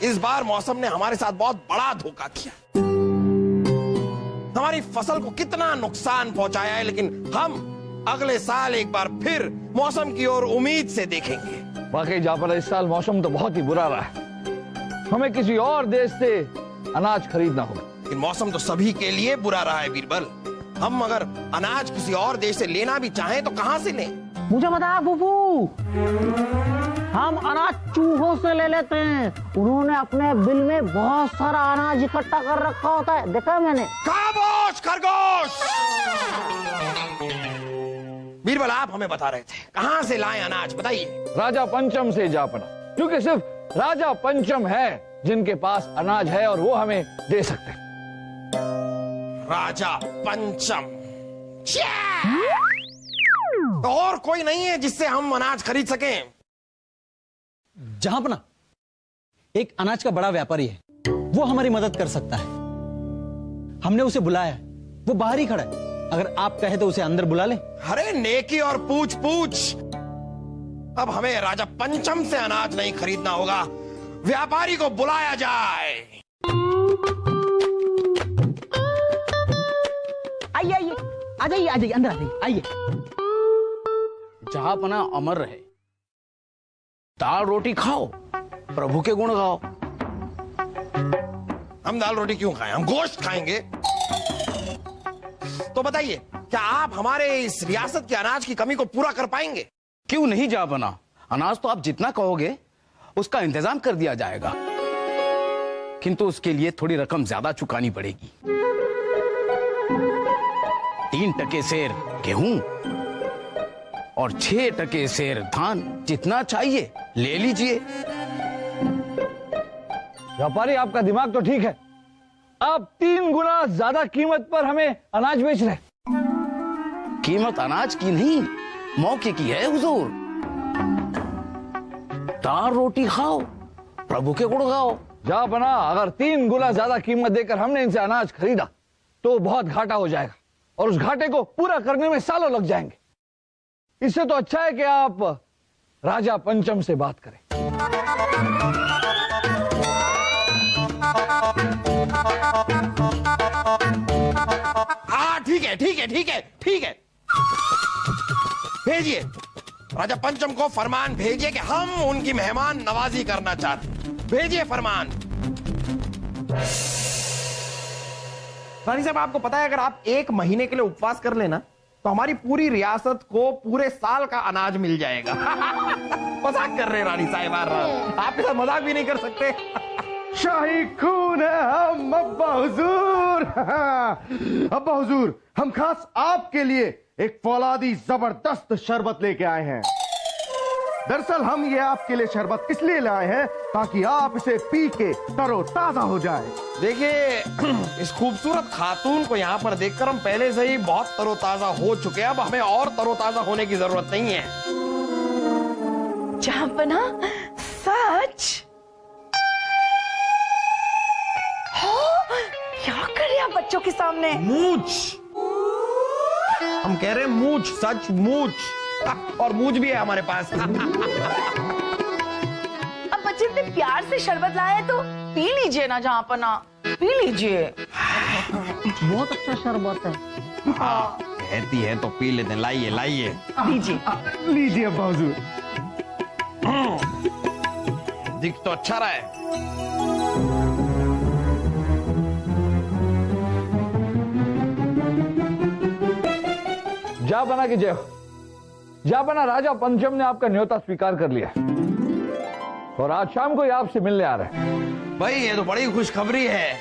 इस बार मौसम ने हमारे साथ बहुत बड़ा धोखा किया। हमारी फसल को कितना नुकसान पहुंचाया है, लेकिन हम अगले साल एक बार फिर मौसम की ओर उम्मीद से देखेंगे। वाकई जाफर, इस साल मौसम तो बहुत ही बुरा रहा है। हमें किसी और देश से अनाज खरीदना होगा। लेकिन मौसम तो सभी के लिए बुरा रहा है बीरबल। हम अगर अनाज किसी और देश से लेना भी चाहें तो कहां से लें? मुझे बता फूफू, हम अनाज चूहों से ले लेते हैं। उन्होंने अपने बिल में बहुत सारा अनाज इकट्ठा कर रखा होता है, देखा है मैंने। खामोश खरगोश! बीरबल, आप हमें बता रहे थे कहां से लाएं अनाज, बताइए। राजा पंचम से जापना, क्योंकि सिर्फ राजा पंचम है जिनके पास अनाज है और वो हमें दे सकते हैं। राजा पंचम, तो और कोई नहीं है जिससे हम अनाज खरीद सकें? जहां एक अनाज का बड़ा व्यापारी है, वो हमारी मदद कर सकता है। हमने उसे बुलाया है, वो बाहर ही खड़ा है। अगर आप कहे तो उसे अंदर बुला लें। अरे नेकी और पूछ पूछ। अब हमें राजा पंचम से अनाज नहीं खरीदना होगा, व्यापारी को बुलाया जाए। आइए आइए, आ जाइए आ जाइए, अंदर आ जाइए, आइए। जहांपना अमर रहे, दाल रोटी खाओ, प्रभु के गुण गाओ। हम दाल रोटी क्यों खाएं, हम गोश्त खाएंगे। तो बताइए, क्या आप हमारे इस रियासत के अनाज की कमी को पूरा कर पाएंगे? क्यों नहीं जहांपना, अनाज तो आप जितना कहोगे उसका इंतजाम कर दिया जाएगा, किंतु उसके लिए थोड़ी रकम ज्यादा चुकानी पड़ेगी। 3% सेर गेहूं और 6% सेर धान, जितना चाहिए ले लीजिए। व्यापारी, आपका दिमाग तो ठीक है, आप 3 गुना ज्यादा कीमत पर हमें अनाज बेच रहे। कीमत अनाज की नहीं, मौके की है हुजूर। दाल रोटी खाओ, प्रभु के गुण गाओ। जापना, अगर 3 गुना ज्यादा कीमत देकर हमने इनसे अनाज खरीदा तो बहुत घाटा हो जाएगा और उस घाटे को पूरा करने में सालों लग जाएंगे। इससे तो अच्छा है कि आप राजा पंचम से बात करें। हाँ, ठीक है ठीक है ठीक है ठीक है, भेजिए राजा पंचम को फरमान भेजिए कि हम उनकी मेहमान नवाजी करना चाहते हैं। भेजिए फरमान। रानी साहब, आपको पता है अगर आप 1 महीने के लिए उपवास कर लेना तो हमारी पूरी रियासत को पूरे साल का अनाज मिल जाएगा। मजाक कर रहे हैं रानी साहब, आपके साथ मजाक भी नहीं कर सकते। शाही खून है हम अब्बा हुजूर। अब्बा हुजूर, हम खास आपके लिए एक फौलादी जबरदस्त शरबत लेके आए हैं। दरअसल हम ये आपके लिए शरबत इसलिए लाए हैं ताकि आप इसे पी के तरोताजा हो जाए। देखिए, इस खूबसूरत खातून को यहाँ पर देखकर हम पहले से ही बहुत तरोताजा हो चुके हैं। अब हमें और तरोताजा होने की जरूरत नहीं है। जहांपना, सच क्या कर रहे हैं बच्चों के सामने? मूछ, हम कह रहे हैं मूछ, सच मूछ, और मूछ भी है हमारे पास। अब बच्चे इतने प्यार से शरबत लाए हैं तो पी लीजिए ना जहांपना, पी लीजिए। बहुत अच्छा शरबत है। हाँ, कहती है तो पी लेते हैं। लाइए लाइए, लीजिए लीजिए अब्बा हुजूर। दिख तो अच्छा रहा है। जापना की जय हो। जापना, राजा पंचम ने आपका न्योता स्वीकार कर लिया और आज शाम को ही आपसे मिलने आ रहे हैं। भाई, ये तो बड़ी खुशखबरी है।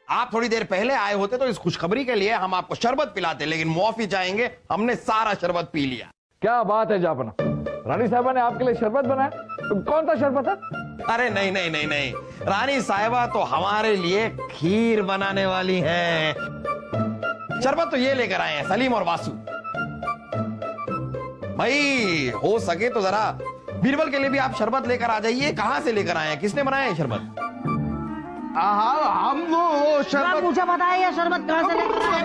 आप थोड़ी देर पहले आए होते तो इस खुशखबरी के लिए हम आपको शरबत पिलाते, लेकिन मुआफी चाहेंगे, हमने सारा शरबत पी लिया। क्या बात है जापना, रानी साहबा ने आपके लिए शरबत बनाया? तो कौन सा शरबत है? अरे नहीं नहीं नहीं नहीं, रानी साहिबा तो हमारे लिए खीर बनाने वाली हैं। शरबत तो ये लेकर आए हैं सलीम और वासु। भाई, हो सके तो जरा बीरबल के लिए भी आप शरबत लेकर आ जाइए। कहां से लेकर आए हैं, किसने बनाया है शरबत? हम वो शरबत। मुझे बताया शरबत कहाँ से लेकर आए?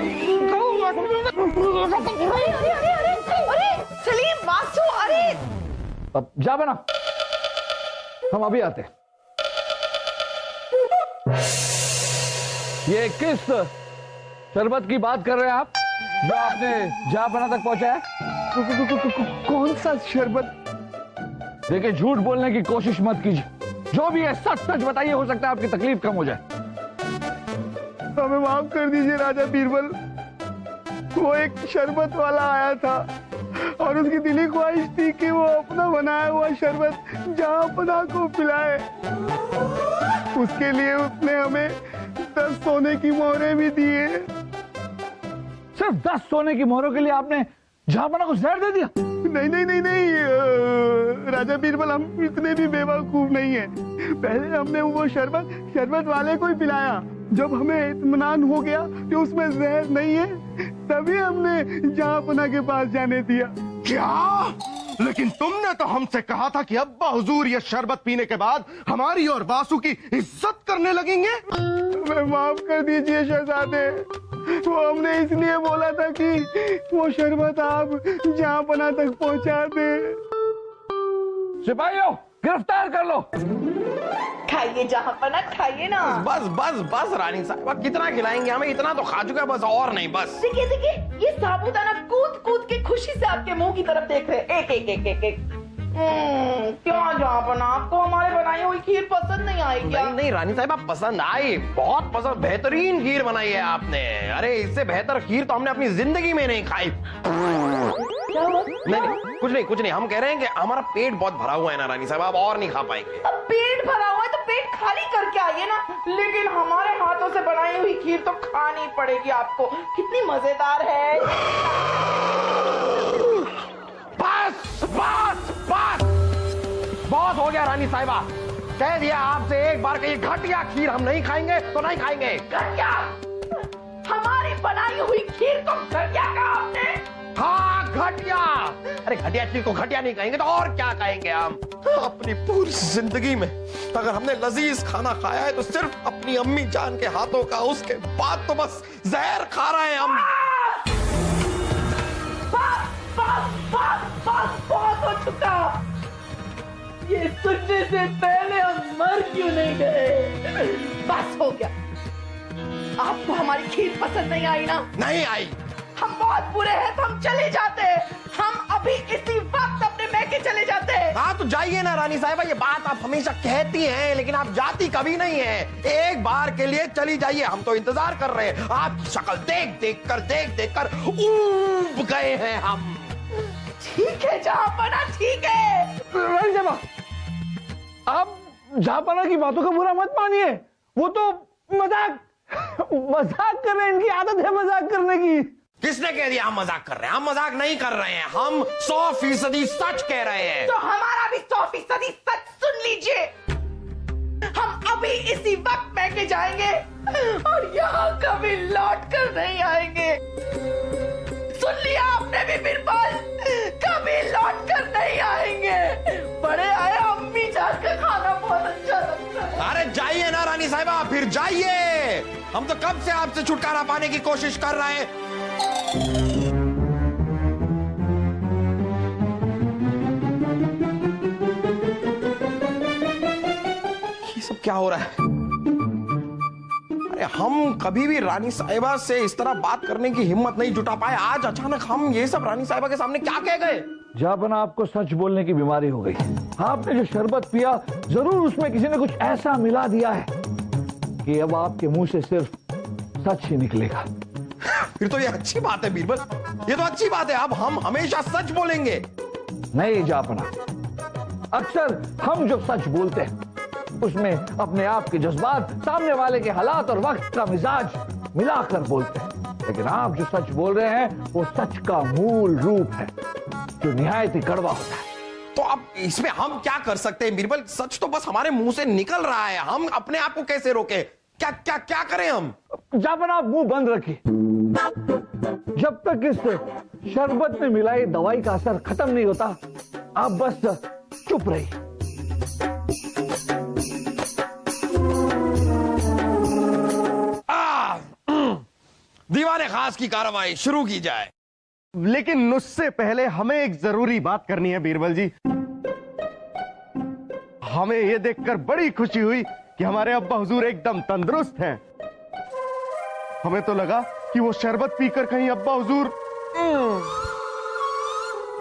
अरे सलीम, वासु, अरे अब जापना, हम अभी आते हैं। ये किस शरबत की बात कर रहे हैं आप जो आपने जहापना तक पहुंचाया? कौन सा शरबत? देखिए, झूठ बोलने की कोशिश मत कीजिए। जो भी है सच सच बताइए, हो सकता है आपकी तकलीफ कम हो जाए। हमें माफ कर दीजिए राजा बीरबल। वो एक शरबत वाला आया था और उसकी दिली ख्वाहिश थी कि वो अपना बनाया हुआ शरबत जहांपना को पिलाए। उसके लिए उसने हमें 10 सोने की मोहरें भी दी है। सिर्फ 10 सोने की मोहरों के लिए आपने जहांपना को जहर दे दिया? नहीं नहीं नहीं नहीं राजा बीरबल, हम इतने भी बेवकूफ नहीं है। पहले हमने वो शरबत वाले को ही पिलाया। जब हमें इत्मीनान हो गया कि उसमें जहर नहीं है, तभी हमने जहांपना के पास जाने दिया। क्या? लेकिन तुमने तो हमसे कहा था कि अब्बा हुजूर ये शरबत पीने के बाद हमारी और बासु की इज्जत करने लगेंगे। हमें माफ कर दीजिए शहजादे। वो हमने इसलिए बोला था कि वो शरबत आप जहांपना तक पहुंचा दे। सिपाहियों, गिरफ्तार कर लो। खाइए जहांपना, खाइए ना। बस बस बस रानी साहब, कितना खिलाएंगे? हमें इतना तो खा चुका है, बस और नहीं। बस देखिए देखिए, ये साबूदाना कूद कूद के खुशी से आपके मुंह की तरफ देख रहे हैं। एक एक एक एक एक। क्यों जहांपना, आपको हमारे बनाई हुई खीर पसंद नहीं आई क्या? नहीं नहीं रानी साहब, आप पसंद आई, बहुत पसंद। बेहतरीन खीर बनाई है आपने। अरे इससे बेहतर खीर तो हमने अपनी जिंदगी में नहीं खाई। नहीं नहीं, कुछ नहीं। हम कह रहे हैं कि हमारा पेट बहुत भरा हुआ है ना रानी साहब, आप और नहीं खा पाएंगे। अब पेट भरा हुआ है तो पेट खाली करके आइए ना। लेकिन हमारे हाथों से बनाई हुई खीर तो खानी पड़ेगी आपको। कितनी मजेदार है। बस बस बस, बहुत हो गया रानी साहिबा। कह दिया आपसे एक बार कि ये घटिया खीर हम नहीं खाएंगे तो नहीं खाएंगे। घटिया? हमारी बनाई हुई खीर को घटिया कहा आपने? हाँ घटिया। अरे घटिया चीज को घटिया नहीं कहेंगे तो और क्या कहेंगे हम? अपनी पूरी जिंदगी में अगर हमने लजीज खाना खाया है तो सिर्फ अपनी अम्मी जान के हाथों का। उसके बाद तो बस जहर खा रहे हैं हम। बस बहुत हो चुका। ये सुनने से पहले हम मर क्यों नहीं गए? बस हो गया। आपको हमारी खीर पसंद नहीं आई ना? नहीं आई। हम बहुत बुरे हैं तो हम चले जाते हैं। हम अभी इसी वक्त अपने मैके चले जाते हैं। हाँ तो जाइए ना रानी साहिबा, ये बात आप हमेशा कहती हैं लेकिन आप जाती कभी नहीं है। एक बार के लिए चली जाइए, हम तो इंतजार कर रहे हैं। आपकी शक्ल देख देख कर ऊब गए हैं हम। ठीक है जहांपना, ठीक है। रानी साहबा, आप जहांपना की बातों का बुरा मत मानिए। वो तो मजाक कर रहे हैं। इनकी आदत है मजाक करने की। किसने कह दिया हम मजाक कर रहे हैं? हम मजाक नहीं कर रहे हैं, हम 100% सच कह रहे हैं। तो हमारा भी 100% सच सुन लीजिए। हम अभी इसी वक्त मैके जाएंगे और यहाँ कभी लौट कर नहीं आएंगे। सुन लिया आपने भी बीरबल? कभी लौट कर नहीं आएंगे। बड़े आए, अम्मी जान का खाना बहुत अच्छा लगता है। अरे जाइए ना रानी साहिबा, फिर जाइए। हम तो कब से आपसे छुटकारा पाने की कोशिश कर रहे हैं। ये सब क्या हो रहा है? अरे हम कभी भी रानी साहिबा से इस तरह बात करने की हिम्मत नहीं जुटा पाए। आज अचानक हम ये सब रानी साहिबा के सामने क्या कह गए? जहांपना, आपको सच बोलने की बीमारी हो गई। आपने जो शरबत पिया, जरूर उसमें किसी ने कुछ ऐसा मिला दिया है कि अब आपके मुंह से सिर्फ सच ही निकलेगा। फिर तो ये अच्छी बात है बीरबल, ये तो अच्छी बात है। अब हम हमेशा सच बोलेंगे। नहीं जहांपना, अक्सर हम जो सच बोलते हैं उसमें अपने आप के जज्बात, सामने वाले के हालात और वक्त का मिजाज मिलाकर बोलते हैं। लेकिन आप जो सच बोल रहे हैं वो सच का मूल रूप है जो निहायत ही कड़वा होता है। तो अब इसमें हम क्या कर सकते हैं बीरबल? सच तो बस हमारे मुंह से निकल रहा है, हम अपने आप को कैसे रोके? क्या क्या क्या करें हम? जहांपना, आप मुंह बंद रखिए। जब तक इस शरबत में मिलाई दवाई का असर खत्म नहीं होता, आप बस चुप रहिए। दीवाने खास की कार्रवाई शुरू की जाए। लेकिन उससे पहले हमें एक जरूरी बात करनी है बीरबल जी। हमें यह देखकर बड़ी खुशी हुई कि हमारे अब्बा हुजूर एकदम तंदुरुस्त हैं। हमें तो लगा कि वो शरबत पीकर कहीं अब्बा हुजूर।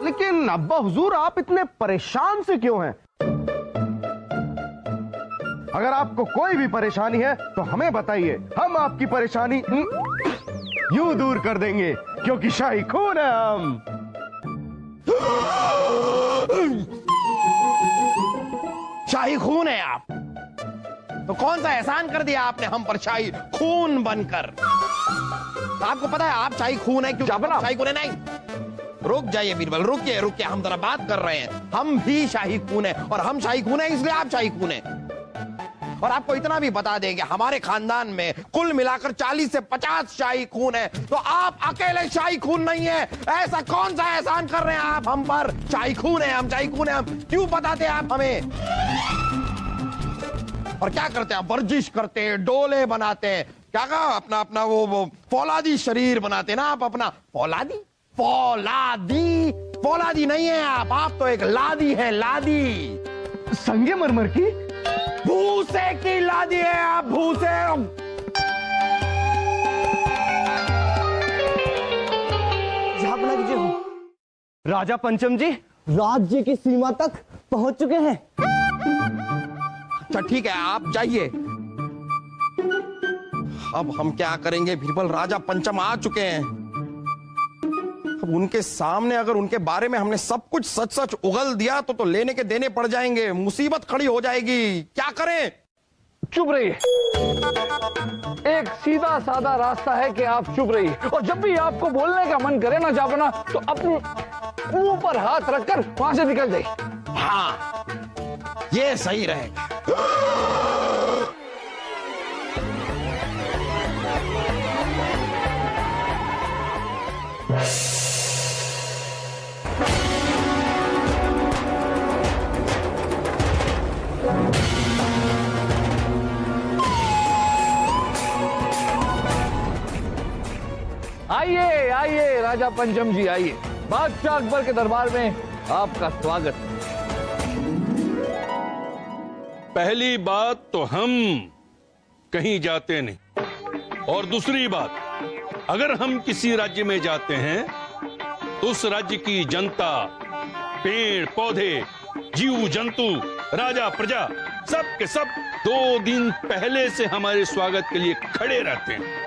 लेकिन अब्बा हुजूर आप इतने परेशान से क्यों हैं? अगर आपको कोई भी परेशानी है तो हमें बताइए, हम आपकी परेशानी यूं दूर कर देंगे, क्योंकि शाही खून है हम। शाही खून है आप, तो कौन सा एहसान कर दिया आपने हम पर शाही खून बनकर? आपको पता है आप शाही खून है क्यों? शाही खून है नहीं। रुक जाइए बीरबल, रुकिए रुकिए, हम जरा बात कर रहे हैं। हम भी शाही खून है, और हम शाही खून है इसलिए आप शाही खून है। और आपको इतना भी बता देंगे, हमारे खानदान में कुल मिलाकर 40 से 50 शाही खून है, तो आप अकेले शाही खून नहीं है। ऐसा कौन सा एहसान कर रहे हैं आप हम पर? शाही खून है हम, शाही खून है हम, क्यों बताते आप हमें? और क्या करते हैं? वर्जिश करते हैं, डोले बनाते हैं, क्या कहा, अपना अपना वो फौलादी शरीर बनाते हैं ना आप अपना। फौलादी फौलादी फौलादी नहीं है आप तो एक लादी है, लादी। संगमरमर की? भूसे की लादी है आप, भूसे। राजा पंचम जी राज्य की सीमा तक पहुंच चुके हैं। अच्छा ठीक है, आप जाइए। अब हम क्या करेंगे बीरबल? राजा पंचम आ चुके हैं। अब उनके सामने अगर उनके बारे में हमने सब कुछ सच सच उगल दिया तो लेने के देने पड़ जाएंगे, मुसीबत खड़ी हो जाएगी। क्या करें? चुप रहिए। एक सीधा साधा रास्ता है कि आप चुप रहिए, और जब भी आपको बोलने का मन करे ना जापना, तो अपने मुंह पर हाथ रखकर वहां से निकल जाइए। हाँ, ये सही रहेगा। आइए आइए राजा पंचम जी, आइए। बादशाह अकबर के दरबार में आपका स्वागत। पहली बात तो हम कहीं जाते नहीं, और दूसरी बात, अगर हम किसी राज्य में जाते हैं तो उस राज्य की जनता, पेड़ पौधे, जीव जंतु, राजा प्रजा, सब के सब 2 दिन पहले से हमारे स्वागत के लिए खड़े रहते हैं।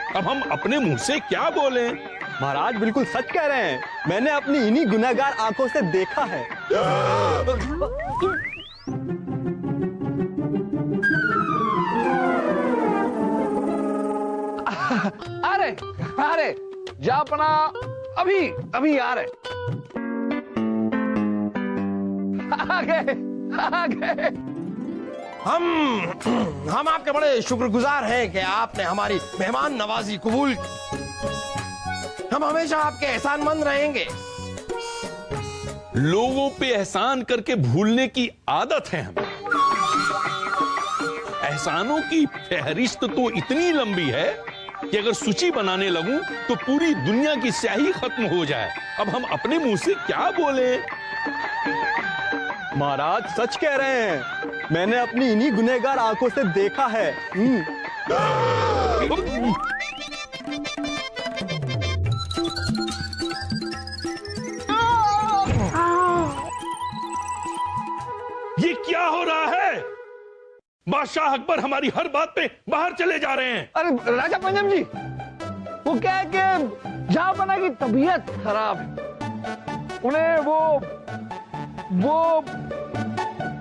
अब हम अपने मुंह से क्या बोलें? महाराज बिल्कुल सच कह रहे हैं, मैंने अपनी इन्हीं गुनहगार आंखों से देखा है। अरे अरे जापना, अभी अभी आ रहे। आ गए। हम आपके बड़े शुक्रगुजार हैं कि आपने हमारी मेहमान नवाजी कबूल की। हम हमेशा आपके एहसानमंद रहेंगे। लोगों पे एहसान करके भूलने की आदत है हमें। एहसानों की फहरिस्त तो इतनी लंबी है कि अगर सूची बनाने लगूं तो पूरी दुनिया की स्याही खत्म हो जाए। अब हम अपने मुंह से क्या बोलें? महाराज सच कह रहे हैं, मैंने अपनी इन्हीं गुनहगार आंखों से देखा है। ये क्या हो रहा है? बादशाह अकबर हमारी हर बात पे बाहर चले जा रहे हैं। अरे राजा पंचम जी, वो क्या है कि जापना की तबीयत खराब है, उन्हें वो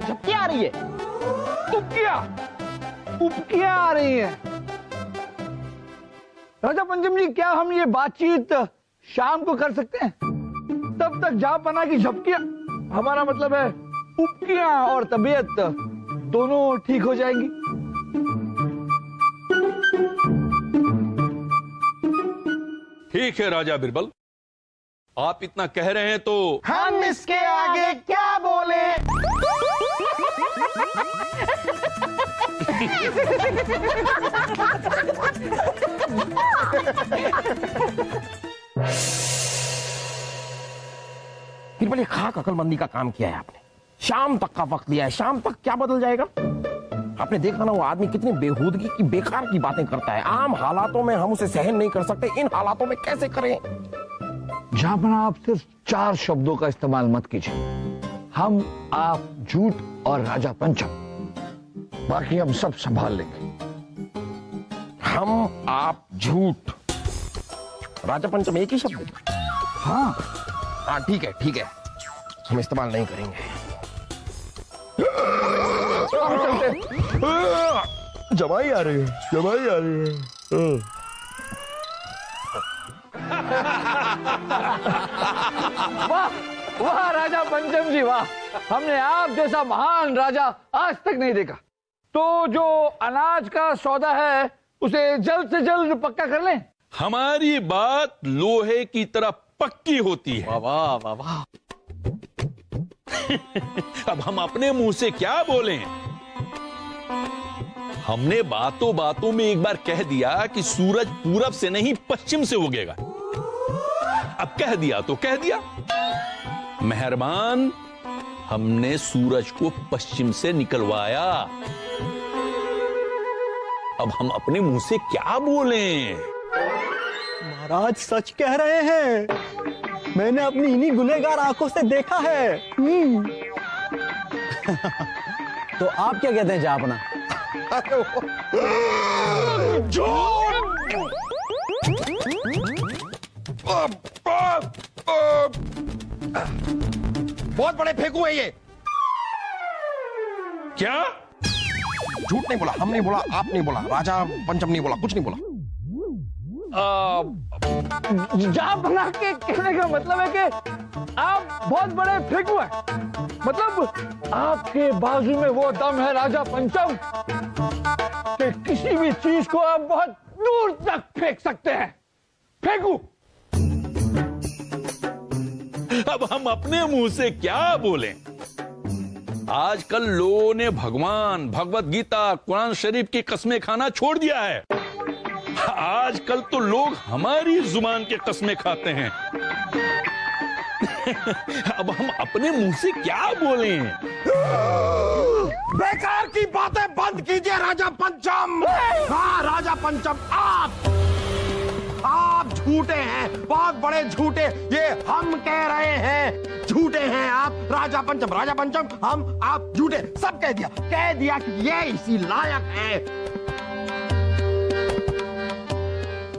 झपकी आ रही है। उपकियां आ रही है। राजा पंचम जी, क्या हम ये बातचीत शाम को कर सकते हैं? तब तक जापना की झपकियां, हमारा मतलब है उपकियां और तबीयत दोनों ठीक हो जाएंगी। ठीक है राजा बिरबल, आप इतना कह रहे हैं तो हम इसके आगे क्या बोले? फिर बड़ी खाक अकलमंदी का काम किया है आपने। शाम तक का वक्त लिया है, शाम तक क्या बदल जाएगा? आपने देखा ना वो आदमी कितनी बेहूदगी की बेकार की बातें करता है। आम हालातों में हम उसे सहन नहीं कर सकते, इन हालातों में कैसे करें? जहां आप सिर्फ 4 शब्दों का इस्तेमाल मत कीजिए। हम, आप, झूठ और राजा पंचम, बाकी हम सब संभाल लेंगे। हम, आप, झूठ, राजा पंचम एक ही शब्द? हाँ हाँ ठीक है, ठीक है, हम इस्तेमाल नहीं करेंगे। जमाई आ रही है, जमाई आ रही है। वाह वाह राजा पंचम जी, वाह! हमने आप जैसा महान राजा आज तक नहीं देखा। तो जो अनाज का सौदा है उसे जल्द से जल्द पक्का कर लें। हमारी बात लोहे की तरह पक्की होती है। वाह वाह वाह। अब हम अपने मुंह से क्या बोलें? हमने बातों बातों में एक बार कह दिया कि सूरज पूरब से नहीं पश्चिम से उगेगा। अब कह दिया तो कह दिया। मेहरबान, हमने सूरज को पश्चिम से निकलवाया। अब हम अपने मुंह से क्या बोलें? महाराज सच कह रहे हैं, मैंने अपनी इन्हीं गुनहगार आंखों से देखा है। तो आप क्या कहते हैं जहांपना? बहुत बड़े फेंकू है ये। क्या? झूठ नहीं बोला, हम नहीं बोला, आप नहीं बोला, राजा पंचम नहीं बोला, कुछ नहीं बोला। जहांपना के कहने का मतलब है कि आप बहुत बड़े फेंकू हैं। मतलब आपके बाजू में वो दम है राजा पंचम कि किसी भी चीज को आप बहुत दूर तक फेंक सकते हैं। फेंकू। अब हम अपने मुंह से क्या बोलें? आजकल लोगों ने भगवान, भगवत गीता, कुरान शरीफ की कस्में खाना छोड़ दिया है। आजकल तो लोग हमारी जुबान के कस्में खाते हैं। अब हम अपने मुंह से क्या बोलें? बेकार की बातें बंद कीजिए राजा पंचम। हाँ राजा पंचम, आप झूठे हैं, बहुत बड़े झूठे। ये हम कह रहे हैं झूठे हैं आप। राजा पंचम, राजा पंचम, हम, आप झूठे। सब कह दिया कि ये इसी लायक है।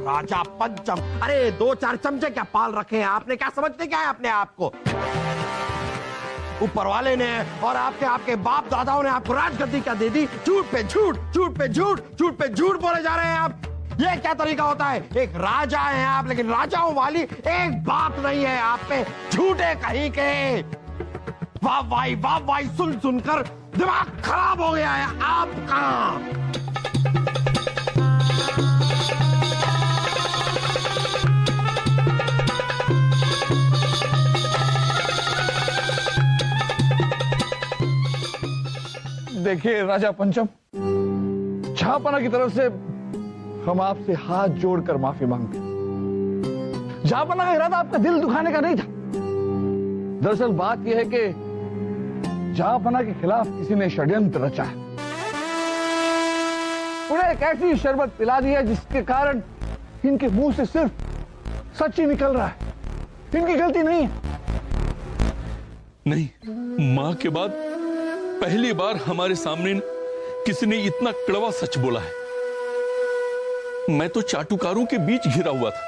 राजा पंचम, अरे 2-4 चमचे क्या पाल रखे हैं आपने? क्या समझते क्या है अपने आप को? ऊपर वाले ने और आपके बाप दादाओं ने आपको राजगद्दी क्या दे दी? झूठ पे झूठ, झूठ पे झूठ, झूठ पे झूठ बोले जा रहे हैं आप। ये क्या तरीका होता है? एक राजा हैं आप, लेकिन राजाओं वाली एक बात नहीं है आप पे। झूठे कहीं के। वाह वाह, सुन सुनकर दिमाग खराब हो गया है आपका। देखिए राजा पंचम, जहांपना की तरफ से हम आपसे हाथ जोड़कर माफी मांगते हैं। जहांपना का इरादा आपका दिल दुखाने का नहीं था। दरअसल बात यह है कि जहांपना के खिलाफ किसी ने षड्यंत्र रचा है। उन्हें एक ऐसी शरबत पिला दी है जिसके कारण इनके मुंह से सिर्फ सच ही निकल रहा है। इनकी गलती नहीं है। नहीं, मां के बाद पहली बार हमारे सामने किसी ने इतना कड़वा सच बोला है। मैं तो चाटुकारों के बीच घिरा हुआ था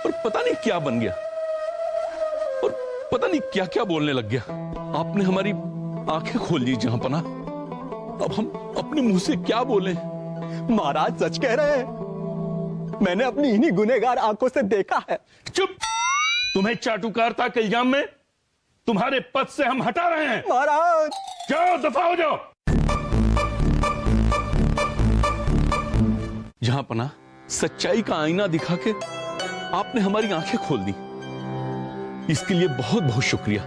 और पता नहीं क्या बन गया और पता नहीं क्या क्या बोलने लग गया। आपने हमारी आंखें खोल दी जहांपना। अब हम अपने मुंह से क्या बोलें? महाराज सच कह रहे हैं, मैंने अपनी इन्हीं गुनहगार आंखों से देखा है। चुप! तुम्हें चाटुकारता के इल्जाम में तुम्हारे पद से हम हटा रहे हैं। महाराज जाओ, दफा हो जाओ। जहांपना, सच्चाई का आईना दिखा के आपने हमारी आंखें खोल दी, इसके लिए बहुत बहुत शुक्रिया।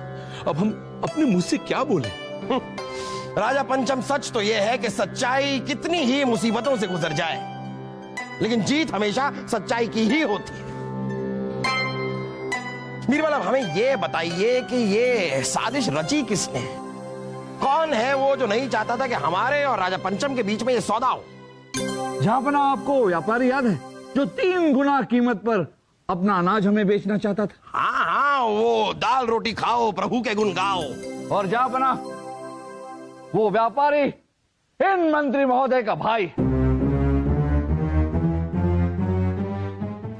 अब हम अपने मुंह से क्या बोलें? राजा पंचम, सच तो यह है कि सच्चाई कितनी ही मुसीबतों से गुजर जाए, लेकिन जीत हमेशा सच्चाई की ही होती है। बीरबल, अब हमें यह बताइए कि ये साजिश रची किसने? कौन है वो जो नहीं चाहता था कि हमारे और राजा पंचम के बीच में ये सौदा हो? जहांपना, आपको व्यापारी याद है जो 3 गुना कीमत पर अपना अनाज हमें बेचना चाहता था? हाँ हाँ, वो दाल रोटी खाओ प्रभु के गुण गाओ। और जहांपना, वो व्यापारी इन मंत्री महोदय का भाई।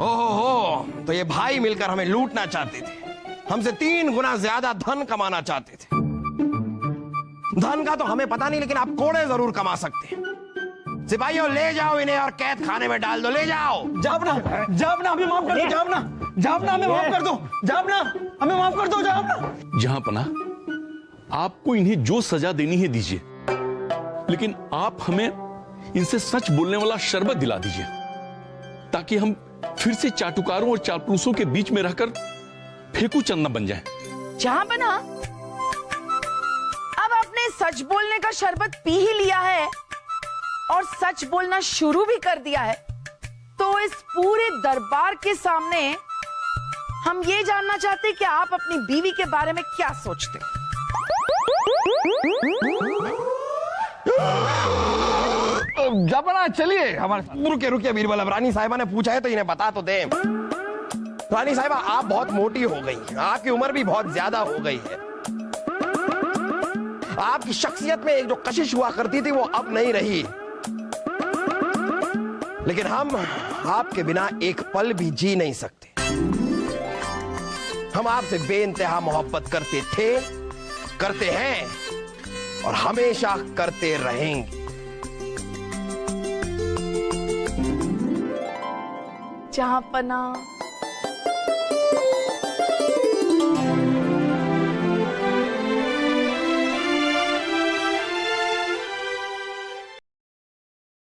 ओहो, तो ये भाई मिलकर हमें लूटना चाहते थे, हमसे 3 गुना ज्यादा धन कमाना चाहते थे। धन का तो हमें पता नहीं, लेकिन आप कोड़े जरूर कमा सकते हैं। सिपाहियों, ले जाओ इन्हें और कैद खाने में डाल दो, ले जाओ। जापना हमें माफ कर दो, जापना हमें माफ कर दो, जापना हमें माफ कर दो, जापना। जहांपना, आपको इन्हें जो सजा देनी है दीजिए, लेकिन आप हमें इनसे सच बोलने वाला शरबत दिला दीजिए, ताकि हम फिर से चाटुकारों और चापलूसों के बीच में रहकर फेंकू चंदा बन जाए। जहांपना, अब आपने सच बोलने का शरबत पी ही लिया है और सच बोलना शुरू भी कर दिया है, तो इस पूरे दरबार के सामने हम ये जानना चाहते हैं कि आप अपनी बीवी के बारे में क्या सोचते हैं। जहांपना, चलिए हमारे साथ। रुकिए बीरबल, अब रानी साहिबा ने पूछा है तो इन्हें बता तो दे। रानी साहिबा, आप बहुत मोटी हो गई हैं, आपकी उम्र भी बहुत ज्यादा हो गई है। आपकी शख्सियत में एक जो कशिश हुआ करती थी वो अब नहीं रही, लेकिन हम आपके बिना एक पल भी जी नहीं सकते। हम आपसे बेइंतहा मोहब्बत करते थे, करते हैं और हमेशा करते रहेंगे। जहांपना,